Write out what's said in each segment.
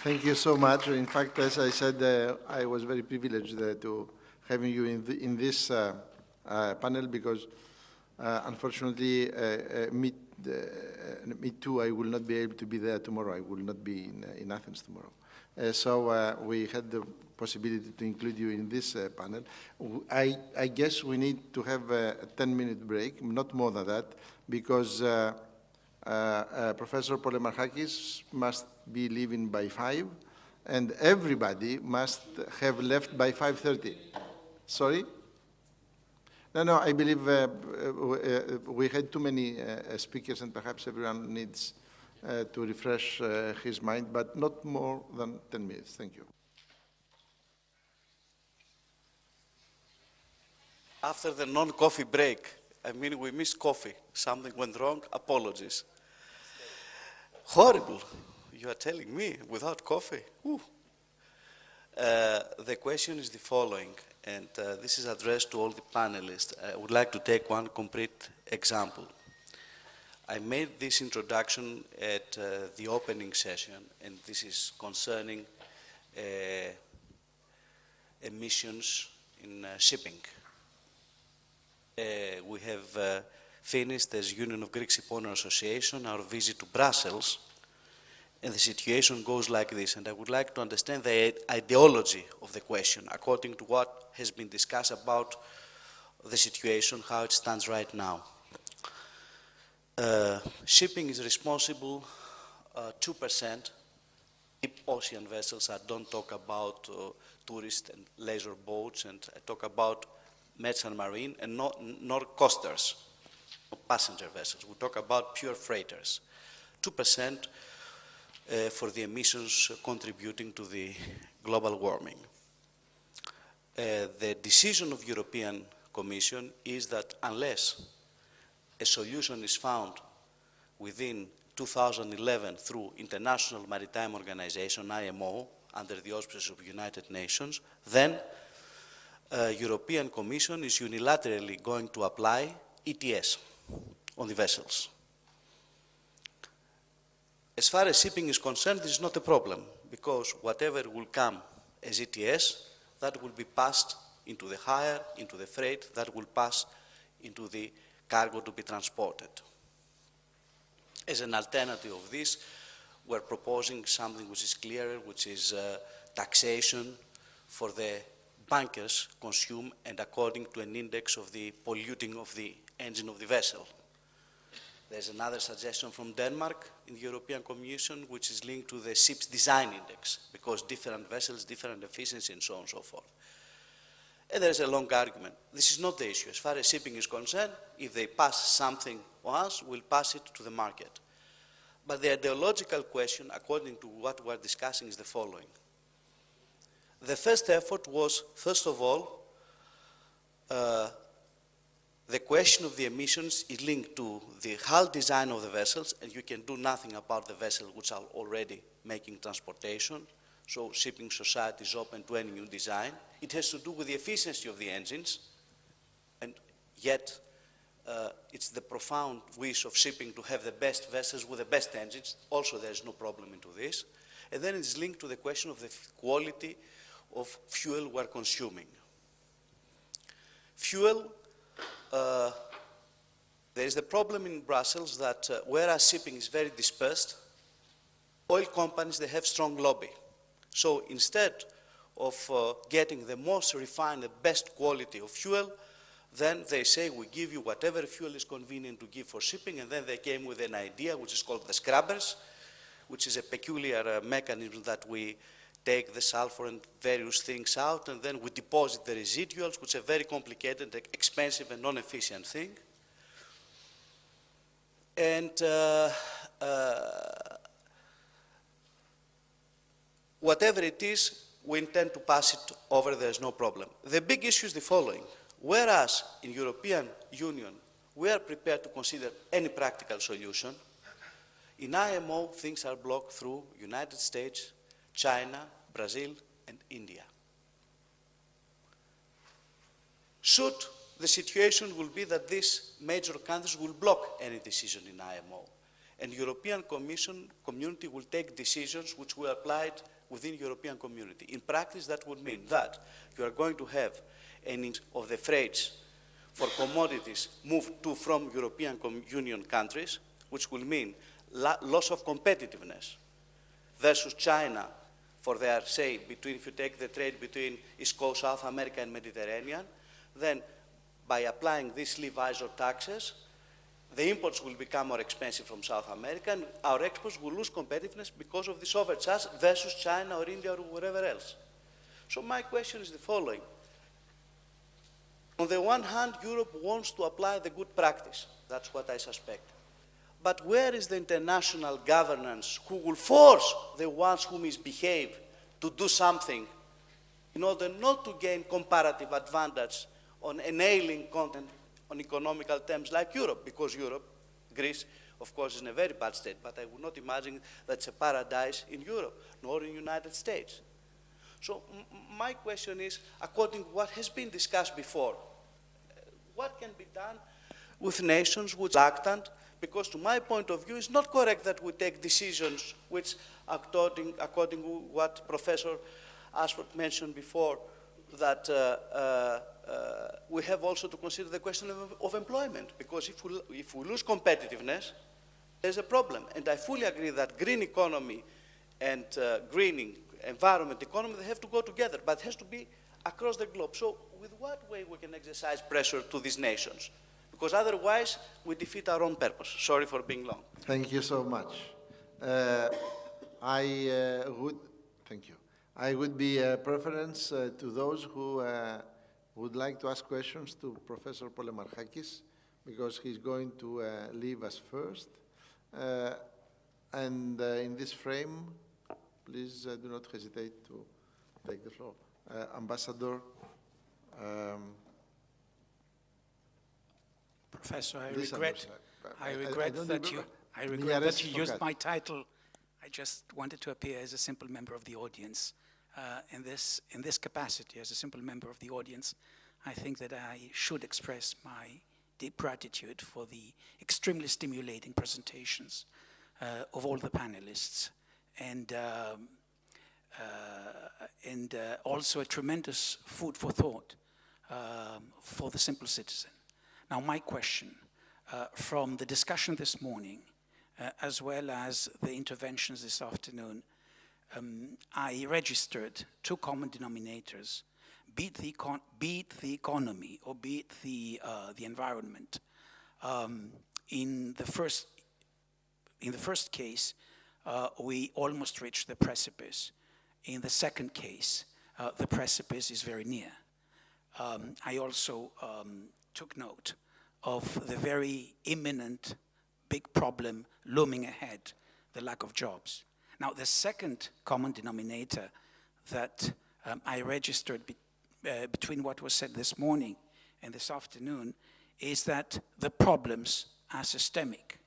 Thank you so much. In fact, as I said, I was very privileged to having you in this panel because, unfortunately, me too, I will not be able to be there tomorrow. I will not be in Athens tomorrow. So we had the possibility to include you in this panel. I guess we need to have a 10-minute break, not more than that, because Professor Polemarchakis must be leaving by 5, and everybody must have left by 5:30. Sorry? No, I believe we had too many speakers, and perhaps everyone needs to refresh his mind, but not more than 10 minutes. Thank you. After the non-coffee break, I mean, we missed coffee. Something went wrong. Apologies. Horrible. You are telling me, without coffee? The question is the following, and this is addressed to all the panelists. I would like to take one concrete example. I made this introduction at the opening session, and this is concerning emissions in shipping. We have finished, as Union of Greek Shipowner Association, our visit to Brussels, and the situation goes like this. And I would like to understand the ideology of the question, according to what has been discussed about the situation, how it stands right now. Shipping is responsible 2%. Deep ocean vessels, I don't talk about tourist and leisure boats, and I talk about merchant marine and not coasters, passenger vessels. We talk about pure freighters. 2% for the emissions contributing to the global warming. The decision of European Commission is that unless a solution is found within 2011 through International Maritime Organization, IMO, under the auspices of United Nations, then European Commission is unilaterally going to apply ETS on the vessels. As far as shipping is concerned, this is not a problem, because whatever will come as ETS, that will be passed into the hire, into the freight, that will pass into the cargo to be transported. As an alternative of this, we're proposing something which is clearer, which is taxation for the bunkers consumed and according to an index of the polluting of the engine of the vessel. There's another suggestion from Denmark in the European Commission, which is linked to the ship's design index, because different vessels, different efficiency, and so on and so forth. And there's a long argument. This is not the issue. As far as shipping is concerned, if they pass something once, we'll pass it to the market. But the ideological question, according to what we're discussing, is the following. The first effort was, first of all, the question of the emissions is linked to the hull design of the vessels, and you can do nothing about the vessels which are already making transportation. So shipping society is open to any new design. It has to do with the efficiency of the engines, and yet it's the profound wish of shipping to have the best vessels with the best engines. Also, there's no problem into this. And then it's linked to the question of the quality of fuel we're consuming. Fuel, there is the problem in Brussels that whereas shipping is very dispersed, oil companies, they have strong lobby. So instead of getting the most refined, the best quality of fuel, then they say, we give you whatever fuel is convenient to give for shipping, and then they came with an idea which is called the scrubbers, which is a peculiar mechanism that we take the sulfur and various things out, and then we deposit the residuals, which are very complicated, expensive, and non-efficient thing. And whatever it is, we intend to pass it over, there's no problem. The big issue is the following. Whereas in European Union, we are prepared to consider any practical solution, in IMO, things are blocked through United States, China, Brazil, and India. Should the situation will be that these major countries will block any decision in IMO, and European Community will take decisions which will apply within European community. In practice, that would mean that you are going to have any of the freights for commodities moved to from European Union countries, which will mean loss of competitiveness versus China for their, say, if you take the trade between East Coast, South America, and Mediterranean, then by applying these levies or taxes, the imports will become more expensive from South America, and our exports will lose competitiveness because of this overcharge versus China or India or wherever else. So my question is the following. On the one hand, Europe wants to apply the good practice. That's what I suspect. But where is the international governance who will force the ones who misbehave to do something in order not to gain comparative advantage on enabling content on economical terms like Europe? Because Europe, Greece, of course, is in a very bad state, but I would not imagine that's a paradise in Europe, nor in the United States. So my question is, according to what has been discussed before, what can be done with nations which are reluctant? Because to my point of view, it's not correct that we take decisions which, according to what Professor Ashford mentioned before, that we have also to consider the question of employment. Because if we lose competitiveness, there's a problem. And I fully agree that green economy and greening, environment, economy, they have to go together, but it has to be across the globe. So with what way we can exercise pressure to these nations? Because otherwise, we defeat our own purpose. Sorry for being long. Thank you so much. Thank you. I would be a preference to those who would like to ask questions to Professor Polemarchakis, because he's going to leave us first. And in this frame, please do not hesitate to take the floor. Ambassador. Professor, I regret that you used my title. I just wanted to appear as a simple member of the audience. In this capacity, as a simple member of the audience, I think that I should express my deep gratitude for the extremely stimulating presentations of all the panelists, and also a tremendous food for thought for the simple citizen. Now, my question, from the discussion this morning, as well as the interventions this afternoon, I registered two common denominators: be it the economy or be it the environment. In the first case, we almost reached the precipice. In the second case, the precipice is very near. I also took note of the very imminent big problem looming ahead, the lack of jobs. Now, the second common denominator that I registered between what was said this morning and this afternoon is that the problems are systemic,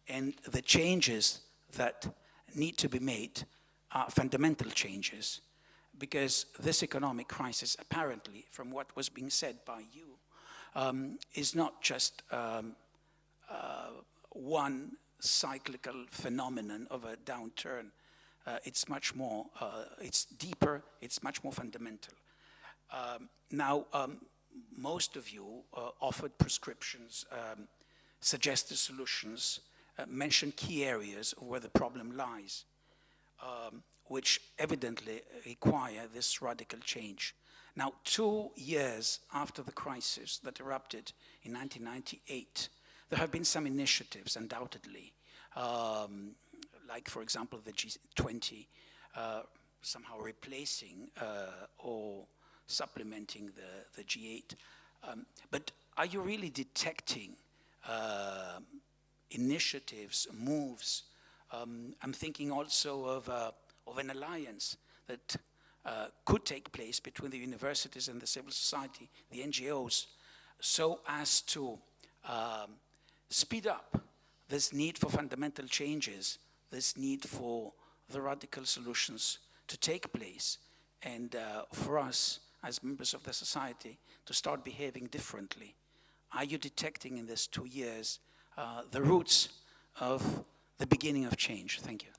and the changes that need to be made are fundamental changes, because this economic crisis, apparently, from what was being said by you, is not just one cyclical phenomenon of a downturn. It's much more, it's deeper, it's much more fundamental. Now, most of you offered prescriptions, suggested solutions, mentioned key areas where the problem lies, which evidently require this radical change. Now, 2 years after the crisis that erupted in 1998, there have been some initiatives, undoubtedly, like, for example, the G20 somehow replacing or supplementing the G8. But are you really detecting initiatives, moves? I'm thinking also of an alliance that could take place between the universities and the civil society, the NGOs, so as to speed up this need for fundamental changes, this need for the radical solutions to take place, and for us as members of the society to start behaving differently. Are you detecting in this 2 years the roots of the beginning of change? Thank you.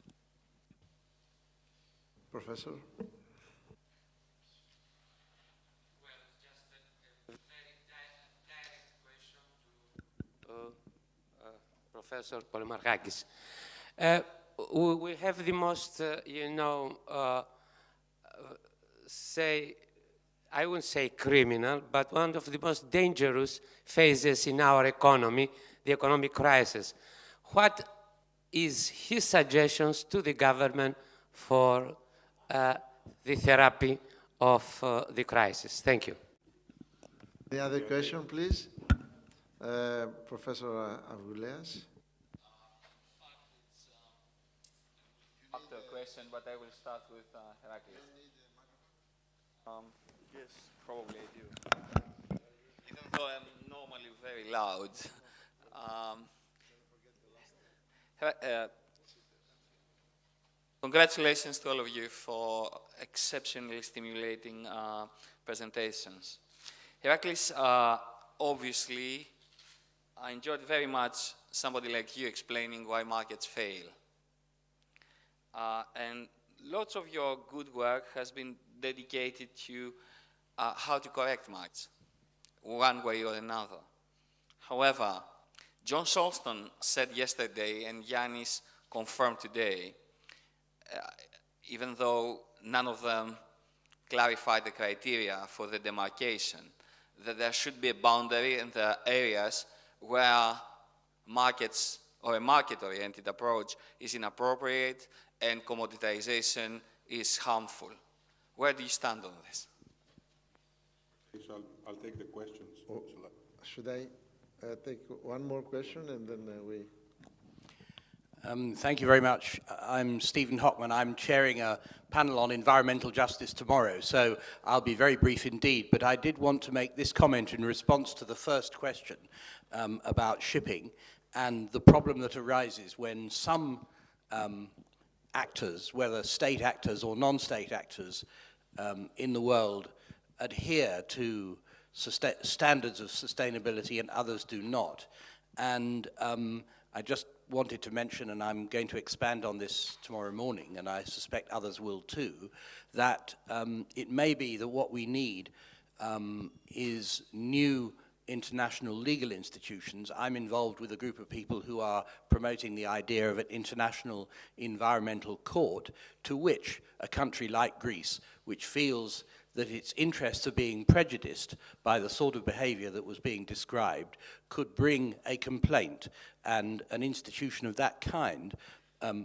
Professor? Professor Polemarchakis. We have the most, I wouldn't say criminal, but one of the most dangerous phases in our economy, the economic crisis. What is his suggestions to the government for the therapy of the crisis? Thank you. Any other question, please? Professor Avgouleas. After a question, but I will start with Herakles. Yes, probably I do. Even though I'm normally very loud. Congratulations to all of you for exceptionally stimulating presentations. Herakles, obviously, I enjoyed very much somebody like you explaining why markets fail. And lots of your good work has been dedicated to how to correct markets, one way or another. However, John Solston said yesterday, and Yanis confirmed today, even though none of them clarified the criteria for the demarcation, that there should be a boundary in the areas where markets or a market-oriented approach is inappropriate and commoditization is harmful. Where do you stand on this? So I'll take the questions. Should I take one more question and then we... Thank you very much. I'm Stephen Hockman. I'm chairing a panel on environmental justice tomorrow, so I'll be very brief indeed. But I did want to make this comment in response to the first question about shipping and the problem that arises when some actors, whether state actors or non-state actors in the world, adhere to standards of sustainability and others do not. And I just wanted to mention, and I'm going to expand on this tomorrow morning, and I suspect others will too, that it may be that what we need is new international legal institutions. I'm involved with a group of people who are promoting the idea of an international environmental court to which a country like Greece, which feels that its interests are being prejudiced by the sort of behavior that was being described, could bring a complaint, and an institution of that kind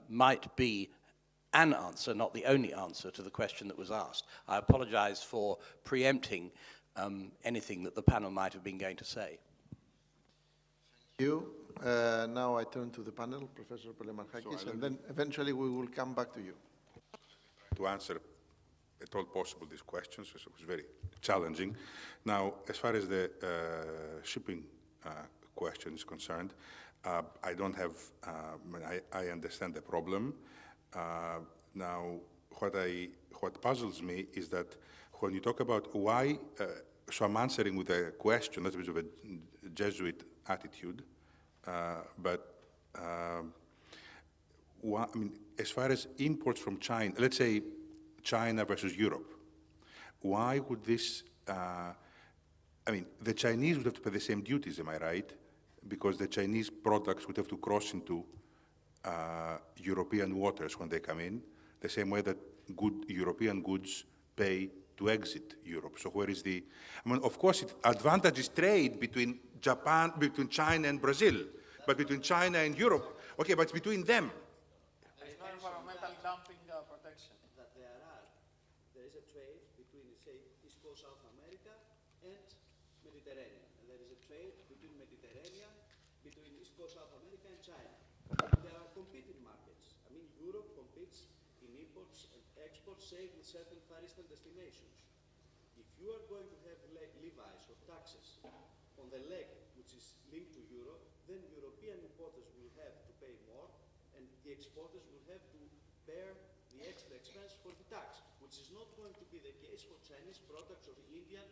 might be an answer, not the only answer, to the question that was asked. I apologize for preempting anything that the panel might have been going to say. Thank you. Now I turn to the panel, Professor Polemarchakis, and then eventually we will come back to you. To answer at all possible these questions, so it was very challenging. Now, as far as the shipping question is concerned, I don't have, I understand the problem. Now, what puzzles me is that when you talk about why, so I'm answering with a question, that's a bit of a Jesuit attitude, but I mean, as far as imports from China, let's say China versus Europe, why would this, I mean, the Chinese would have to pay the same duties, am I right? Because the Chinese products would have to cross into European waters when they come in, the same way that good European goods pay to exit Europe. So where is the, I mean, of course, it advantages trade between Japan, between China and Brazil, but between China and Europe, okay, but it's between them. There is no environmental dumping protection. That there is a trade between, say, East Coast South America and Mediterranean. And there is a trade between Mediterranean, between East Coast South America and China. There are competing markets. I mean, Europe competes in imports and exports, say, with certain Far Eastern destinations. If you are going to have levies or taxes on the leg which is linked to Europe, then European importers will have to pay more, and the exporters will have to bear the extra expense for the tax, which is not going to be the case for Chinese products or Indian